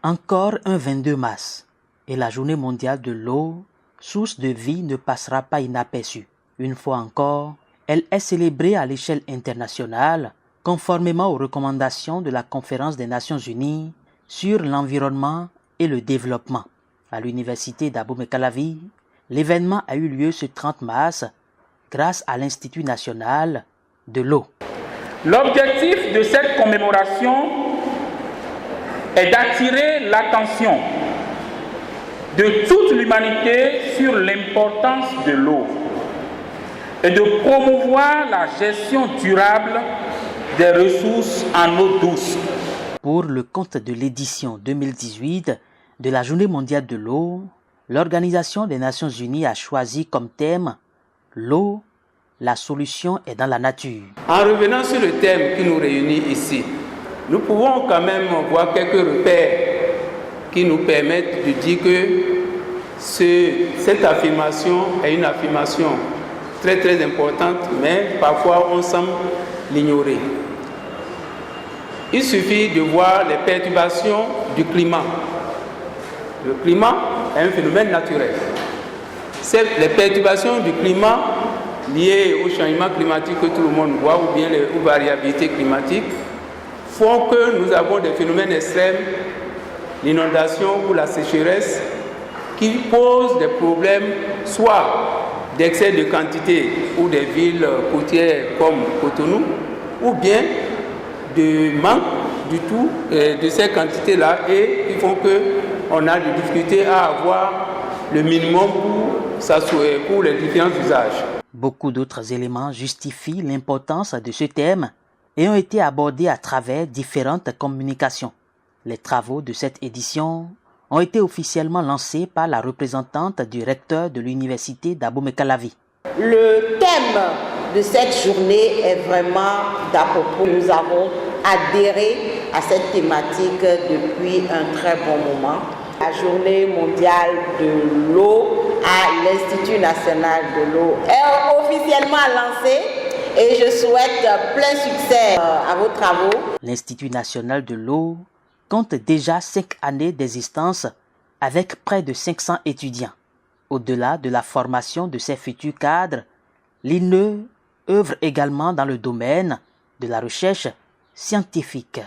Encore un 22 mars et la journée mondiale de l'eau, source de vie, ne passera pas inaperçue. Une fois encore, elle est célébrée à l'échelle internationale, conformément aux recommandations de la Conférence des Nations Unies sur l'environnement et le développement. À l'université d'Abomey-Calavi, l'événement a eu lieu ce 30 mars grâce à l'Institut national de l'eau. L'objectif de cette commémoration est d'attirer l'attention de toute l'humanité sur l'importance de l'eau et de promouvoir la gestion durable des ressources en eau douce. Pour le compte de l'édition 2018 de la Journée mondiale de l'eau, l'Organisation des Nations Unies a choisi comme thème « L'eau, la solution est dans la nature ». En revenant sur le thème qui nous réunit ici, nous pouvons quand même voir quelques repères qui nous permettent de dire que cette affirmation est une affirmation très très importante, mais parfois on semble l'ignorer. Il suffit de voir les perturbations du climat. Le climat est un phénomène naturel. Les perturbations du climat liées au changement climatique que tout le monde voit, ou bien aux variabilités climatiques, font que nous avons des phénomènes extrêmes, l'inondation ou la sécheresse, qui posent des problèmes soit d'excès de quantité ou des villes côtières comme Cotonou, ou bien de manque du tout de ces quantités-là, et qui font qu'on a des difficultés à avoir le minimum pour les différents usages. Beaucoup d'autres éléments justifient l'importance de ce thème et ont été abordés à travers différentes communications. Les travaux de cette édition ont été officiellement lancés par la représentante du recteur de l'université d'Abomey-Calavi. Le thème de cette journée est vraiment d'à propos. Nous avons adhéré à cette thématique depuis un très bon moment. La journée mondiale de l'eau à l'Institut national de l'eau est officiellement lancée et je souhaite plein succès à vos travaux. L'Institut national de l'eau compte déjà 5 années d'existence avec près de 500 étudiants. Au-delà de la formation de ses futurs cadres, l'INE œuvre également dans le domaine de la recherche scientifique.